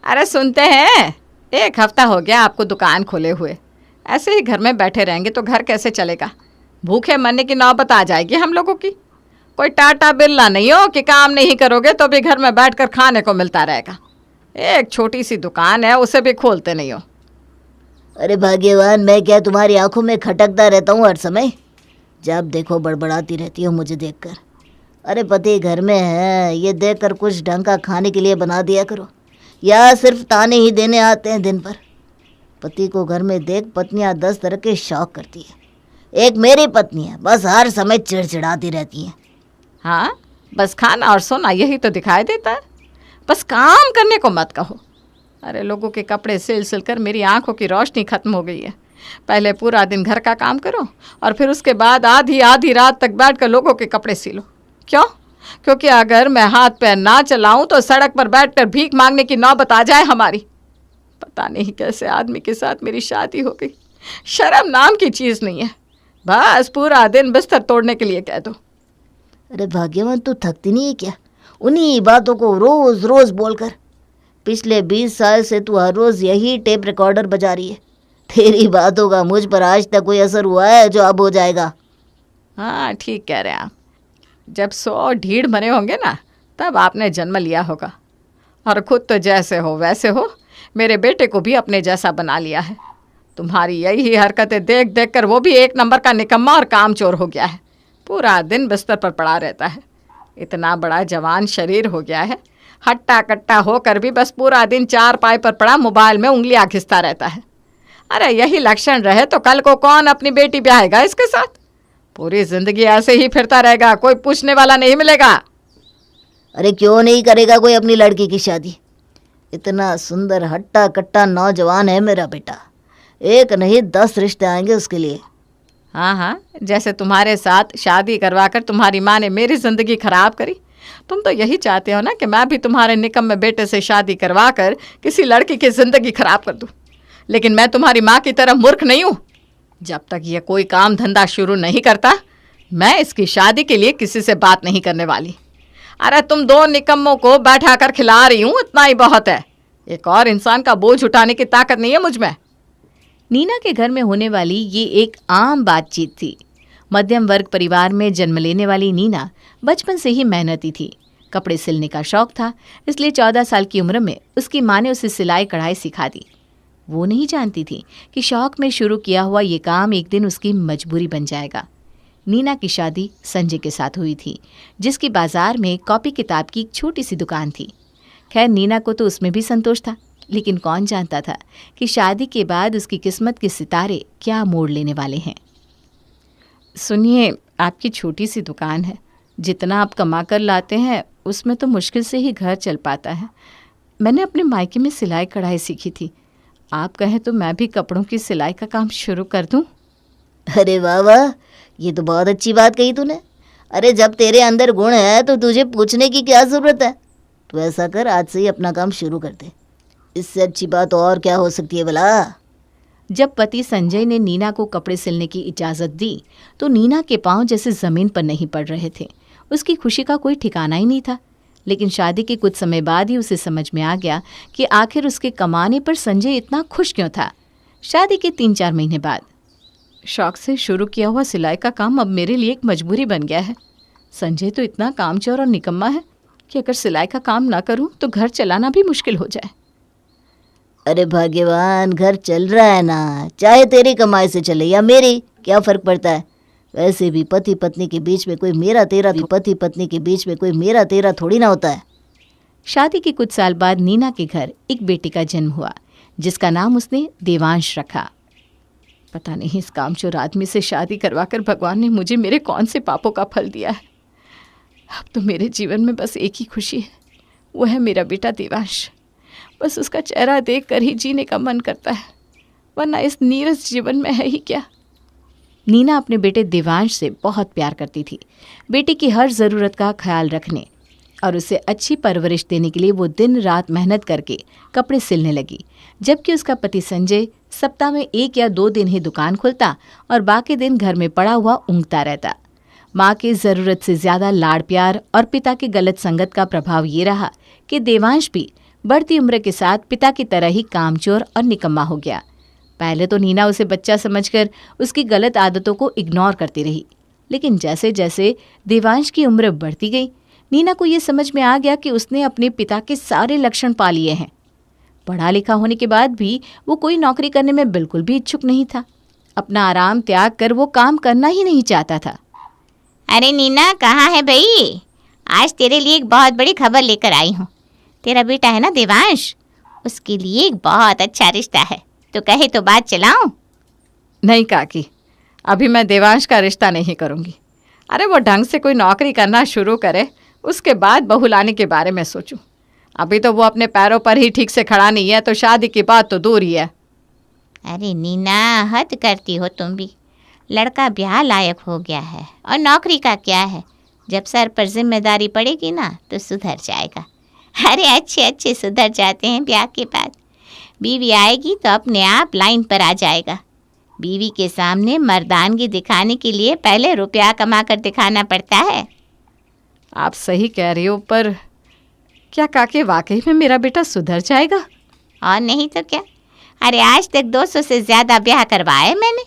अरे सुनते हैं, 1 हफ्ता हो गया आपको दुकान खोले हुए। ऐसे ही घर में बैठे रहेंगे तो घर कैसे चलेगा? भूखे मरने की नौबत आ जाएगी हम लोगों की। कोई टाटा बिरला नहीं हो कि काम नहीं करोगे तो भी घर में बैठकर खाने को मिलता रहेगा। एक छोटी सी दुकान है, उसे भी खोलते नहीं हो। अरे भाग्यवान, मैं क्या तुम्हारी आंखों में खटकता रहता हूँ हर समय? जब देखो बड़बड़ाती रहती हो मुझे देखकर। अरे पति घर में है, ये देखकर कुछ ढंग का खाने के लिए बना दिया करो, या सिर्फ ताने ही देने आते हैं दिन भर। पति को घर में देख पत्नियां 10 तरह के शौक करती है। एक मेरी पत्नी है, बस हर समय चिड़चिड़ाती रहती है। हाँ, बस खाना और सोना यही तो दिखाई देता है। बस काम करने को मत कहो। अरे लोगों के कपड़े सिल सिल कर मेरी आंखों की रोशनी खत्म हो गई है। पहले पूरा दिन घर का काम करो और फिर उसके बाद आधी आधी रात तक बैठकर लोगों के कपड़े सिलो। क्यों? क्योंकि अगर मैं हाथ पैर ना चलाऊं तो सड़क पर बैठकर भीख मांगने की नौबत आ जाए हमारी। पता नहीं कैसे आदमी के साथ मेरी शादी हो गई। शर्म नाम की चीज़ नहीं है। बस पूरा दिन बिस्तर तोड़ने के लिए कह दो। अरे भाग्यवान, तू थकती नहीं है क्या उन्हीं बातों को रोज रोज बोलकर? पिछले 20 साल से तू हर रोज यही टेप रिकॉर्डर बजा रही है। तेरी बातों का मुझ पर आज तक कोई असर हुआ है जो अब हो जाएगा? हाँ, ठीक कह रहे हैं आप। जब 100 ढीढ़ बने होंगे ना, तब आपने जन्म लिया होगा। और खुद तो जैसे हो वैसे हो, मेरे बेटे को भी अपने जैसा बना लिया है। तुम्हारी यही हरकतें देख देख कर वो भी 1 नंबर का निकम्मा और कामचोर हो गया है। पूरा दिन बिस्तर पर पड़ा रहता है। इतना बड़ा जवान शरीर हो गया है, हट्टा कट्टा होकर भी बस पूरा दिन 4 पाई पर पड़ा मोबाइल में उंगलियां घिसता रहता है। अरे यही लक्षण रहे तो कल को कौन अपनी बेटी ब्याहेगा इसके साथ? पूरी जिंदगी ऐसे ही फिरता रहेगा, कोई पूछने वाला नहीं मिलेगा। अरे क्यों नहीं करेगा कोई अपनी लड़की की शादी? इतना सुंदर हट्टा कट्टा नौजवान है मेरा बेटा। 1 नहीं 10 रिश्ते आएंगे उसके लिए। हाँ हाँ, जैसे तुम्हारे साथ शादी करवाकर तुम्हारी माँ ने मेरी ज़िंदगी खराब करी। तुम तो यही चाहते हो ना कि मैं भी तुम्हारे निकम्मे बेटे से शादी करवाकर किसी लड़की की ज़िंदगी खराब कर दूँ। लेकिन मैं तुम्हारी माँ की तरह मूर्ख नहीं हूँ। जब तक ये कोई काम धंधा शुरू नहीं करता, मैं इसकी शादी के लिए किसी से बात नहीं करने वाली। अरे तुम 2 निकम्मों को बैठा कर खिला रही हूँ, इतना ही बहुत है। एक और इंसान का बोझ उठाने की ताकत नहीं है मुझ में। नीना के घर में होने वाली ये एक आम बातचीत थी। मध्यम वर्ग परिवार में जन्म लेने वाली नीना बचपन से ही मेहनती थी। कपड़े सिलने का शौक था, इसलिए 14 साल की उम्र में उसकी माँ ने उसे सिलाई कढ़ाई सिखा दी। वो नहीं जानती थी कि शौक में शुरू किया हुआ ये काम एक दिन उसकी मजबूरी बन जाएगा। नीना की शादी संजय के साथ हुई थी, जिसकी बाजार में कॉपी किताब की एक छोटी सी दुकान थी। खैर नीना को तो उसमें भी संतोष था, लेकिन कौन जानता था कि शादी के बाद उसकी किस्मत के सितारे क्या मोड़ लेने वाले हैं। सुनिए, आपकी छोटी सी दुकान है, जितना आप कमा कर लाते हैं उसमें तो मुश्किल से ही घर चल पाता है। मैंने अपने मायके में सिलाई कढ़ाई सीखी थी। आप कहें तो मैं भी कपड़ों की सिलाई का काम शुरू कर दूं? अरे वाह वाह, ये तो बहुत अच्छी बात कही तूने। अरे जब तेरे अंदर गुण है तो तुझे पूछने की क्या ज़रूरत है? तू ऐसा कर, आज से ही अपना काम शुरू कर दे। इससे अच्छी बात और क्या हो सकती है भला? जब पति संजय ने नीना को कपड़े सिलने की इजाज़त दी तो नीना के पांव जैसे ज़मीन पर नहीं पड़ रहे थे। उसकी खुशी का कोई ठिकाना ही नहीं था। लेकिन शादी के कुछ समय बाद ही उसे समझ में आ गया कि आखिर उसके कमाने पर संजय इतना खुश क्यों था। शादी के 3-4 महीने बाद शौक से शुरू किया हुआ सिलाई का काम अब मेरे लिए एक मजबूरी बन गया है। संजय तो इतना कामचोर और निकम्मा है कि अगर सिलाई का काम ना करूं तो घर चलाना भी मुश्किल हो जाए। अरे भाग्यवान, घर चल रहा है ना, चाहे तेरी कमाई से चले या मेरी, क्या फ़र्क पड़ता है? वैसे भी पति पत्नी के बीच में कोई मेरा तेरा थोड़ी ना होता है। शादी के कुछ साल बाद नीना के घर एक बेटे का जन्म हुआ, जिसका नाम उसने देवांश रखा। पता नहीं इस कामचोर आदमी से शादी करवाकर भगवान ने मुझे मेरे कौन से पापों का फल दिया है। अब तो मेरे जीवन में बस एक ही खुशी है, वो है मेरा बेटा देवांश। बस उसका चेहरा देख कर ही जीने का मन करता है, वरना इस नीरस जीवन में है ही क्या। नीना अपने बेटे देवांश से बहुत प्यार करती थी। बेटे की हर ज़रूरत का ख्याल रखने और उसे अच्छी परवरिश देने के लिए वो दिन रात मेहनत करके कपड़े सिलने लगी, जबकि उसका पति संजय सप्ताह में 1 या 2 दिन ही दुकान खोलता और बाकी दिन घर में पड़ा हुआ ऊँघता रहता। माँ के ज़रूरत से ज़्यादा लाड़ प्यार और पिता की गलत संगत का प्रभाव ये रहा कि देवांश भी बढ़ती उम्र के साथ पिता की तरह ही कामचोर और निकम्मा हो गया। पहले तो नीना उसे बच्चा समझकर उसकी गलत आदतों को इग्नोर करती रही, लेकिन जैसे जैसे देवांश की उम्र बढ़ती गई, नीना को ये समझ में आ गया कि उसने अपने पिता के सारे लक्षण पा लिए हैं। पढ़ा लिखा होने के बाद भी वो कोई नौकरी करने में बिल्कुल भी इच्छुक नहीं था। अपना आराम त्याग कर वो काम करना ही नहीं चाहता था। अरे नीना, कहाँ है भाई? आज तेरे लिए एक बहुत बड़ी खबर लेकर आई हूँ। तेरा बेटा है ना देवांश, उसके लिए एक बहुत अच्छा रिश्ता है, तो कहे तो बात चलाऊं? नहीं काकी, अभी मैं देवांश का रिश्ता नहीं करूँगी। अरे वो ढंग से कोई नौकरी करना शुरू करे, उसके बाद बहू लाने के बारे में सोचूं। अभी तो वो अपने पैरों पर ही ठीक से खड़ा नहीं है, तो शादी की बात तो दूर ही है। अरे नीना, हद करती हो तुम भी। लड़का ब्याह लायक हो गया है, और नौकरी का क्या है, जब सर पर जिम्मेदारी पड़ेगी ना तो सुधर जाएगा। अरे अच्छे अच्छे सुधर जाते हैं ब्याह के बाद। बीवी आएगी तो अपने आप लाइन पर आ जाएगा। बीवी के सामने मर्दानगी दिखाने के लिए पहले रुपया कमा कर दिखाना पड़ता है। आप सही कह रही हो, पर क्या काकी वाकई में मेरा बेटा सुधर जाएगा? और नहीं तो क्या। अरे आज तक 200 से ज़्यादा ब्याह करवाए मैंने।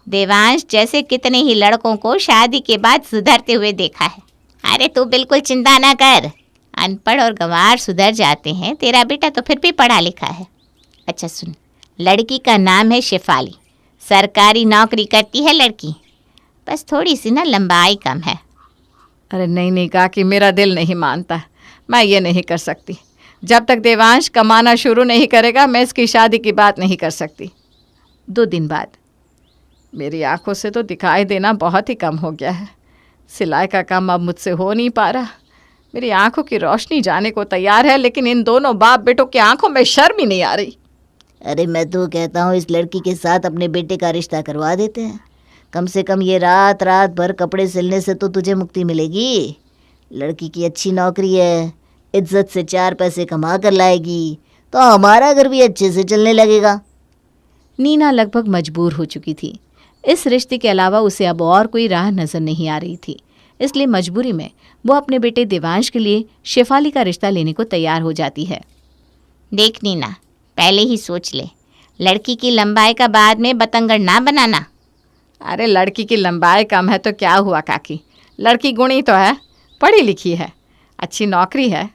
देवांश जैसे कितने ही लड़कों को शादी के बाद सुधरते हुए देखा है। अरे तू बिल्कुल चिंता ना कर, अनपढ़ और गंवार सुधर जाते हैं, तेरा बेटा तो फिर भी पढ़ा लिखा है। अच्छा सुन, लड़की का नाम है शेफाली, सरकारी नौकरी करती है लड़की, बस थोड़ी सी ना लंबाई कम है। अरे नहीं नहीं काकी, मेरा दिल नहीं मानता, मैं ये नहीं कर सकती। जब तक देवांश कमाना शुरू नहीं करेगा मैं इसकी शादी की बात नहीं कर सकती। 2 दिन बाद। मेरी आंखों से तो दिखाई देना बहुत ही कम हो गया है। सिलाई का काम अब मुझसे हो नहीं पा रहा। मेरी आंखों की रोशनी जाने को तैयार है, लेकिन इन दोनों बाप बेटों की आंखों में शर्म ही नहीं आ रही। अरे मैं तो कहता हूँ इस लड़की के साथ अपने बेटे का रिश्ता करवा देते हैं। कम से कम ये रात रात भर कपड़े सिलने से तो तुझे मुक्ति मिलेगी। लड़की की अच्छी नौकरी है, इज्जत से 4 पैसे कमा कर लाएगी, तो हमारा घर भी अच्छे से चलने लगेगा। नीना लगभग मजबूर हो चुकी थी। इस रिश्ते के अलावा उसे अब और कोई राह नजर नहीं आ रही थी, इसलिए मजबूरी में वो अपने बेटे देवांश के लिए शेफाली का रिश्ता लेने को तैयार हो जाती है। देख नीना, पहले ही सोच ले, लड़की की लंबाई का बाद में बतंगड़ ना बनाना। अरे लड़की की लंबाई कम है तो क्या हुआ काकी, लड़की गुणी तो है, पढ़ी लिखी है, अच्छी नौकरी है,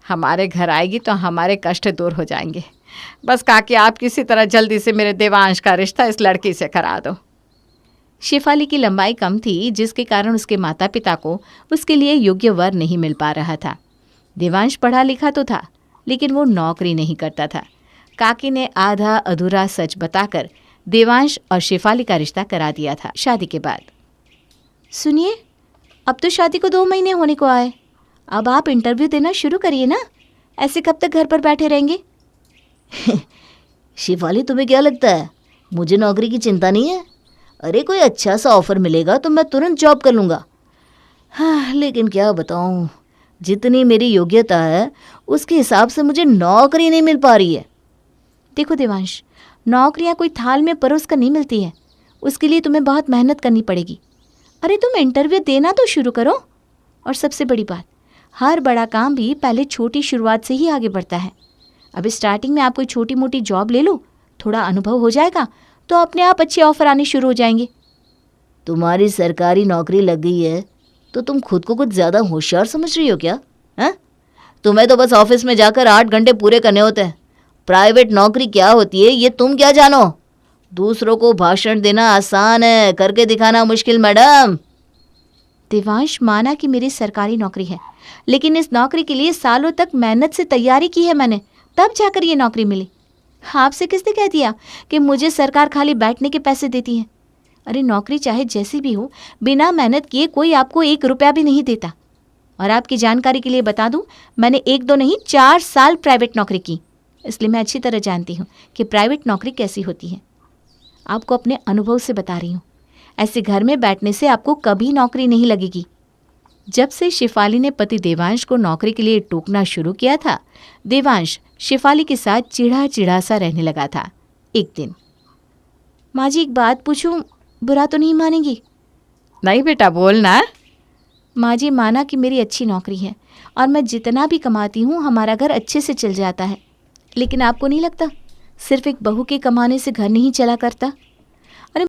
हमारे घर आएगी तो हमारे कष्ट दूर हो जाएंगे। बस काकी आप किसी तरह जल्दी से मेरे देवांश का रिश्ता इस लड़की से करा दो। शेफाली की लंबाई कम थी, जिसके कारण उसके माता पिता को उसके लिए योग्य वर नहीं मिल पा रहा था। देवांश पढ़ा लिखा तो था, लेकिन वो नौकरी नहीं करता था। काकी ने आधा अधूरा सच बताकर देवांश और शेफाली का रिश्ता करा दिया था। शादी के बाद, सुनिए, अब तो शादी को 2 महीने होने को आए, अब आप इंटरव्यू देना शुरू करिए ना, ऐसे कब तक घर पर बैठे रहेंगे? शिफाली, तुम्हें क्या लगता है मुझे नौकरी की चिंता नहीं है? अरे कोई अच्छा सा ऑफ़र मिलेगा तो मैं तुरंत जॉब कर लूँगा। हाँ, लेकिन क्या बताऊँ, जितनी मेरी योग्यता है उसके हिसाब से मुझे नौकरी नहीं मिल पा रही है। देखो देवांश, नौकरियां कोई थाल में परोस कर नहीं मिलती है, उसके लिए तुम्हें बहुत मेहनत करनी पड़ेगी। अरे तुम इंटरव्यू देना तो शुरू करो। और सबसे बड़ी बात, हर बड़ा काम भी पहले छोटी शुरुआत से ही आगे बढ़ता है। अब स्टार्टिंग में आप कोई छोटी मोटी जॉब ले लो, थोड़ा अनुभव हो जाएगा तो अपने आप अच्छे ऑफर आने शुरू हो जाएंगे। तुम्हारी सरकारी नौकरी लग गई है तो तुम खुद को कुछ ज़्यादा होशियार समझ रही हो क्या? हैं? तुम्हें तो बस ऑफिस में जाकर 8 घंटे पूरे करने होते हैं। प्राइवेट नौकरी क्या होती है ये तुम क्या जानो? दूसरों को भाषण देना आसान है, करके दिखाना मुश्किल मैडम। देवांश, माना कि मेरी सरकारी नौकरी है, लेकिन इस नौकरी के लिए सालों तक मेहनत से तैयारी की है मैंने, तब जाकर ये नौकरी मिली। आपसे किसने कह दिया कि मुझे सरकार खाली बैठने के पैसे देती है? अरे नौकरी चाहे जैसी भी हो, बिना मेहनत किए कोई आपको 1 रुपया भी नहीं देता। और आपकी जानकारी के लिए बता दूं, मैंने 1-2 नहीं 4 साल प्राइवेट नौकरी की, इसलिए मैं अच्छी तरह जानती हूँ कि प्राइवेट नौकरी कैसी होती है। आपको अपने अनुभव से बता रही हूँ, ऐसे घर में बैठने से आपको कभी नौकरी नहीं लगेगी। जब से शेफाली ने पति देवांश को नौकरी के लिए टोकना शुरू किया था, देवांश शेफाली के साथ चिढ़ा चिढ़ा सा रहने लगा था। एक दिन, माँ जी एक बात पूछूं, बुरा तो नहीं मानेंगी? नहीं बेटा, बोलना। माँ जी माना कि मेरी अच्छी नौकरी है और मैं जितना भी कमाती हूँ हमारा घर अच्छे से चल जाता है, लेकिन आपको नहीं लगता सिर्फ एक बहू के कमाने से घर नहीं चला करता?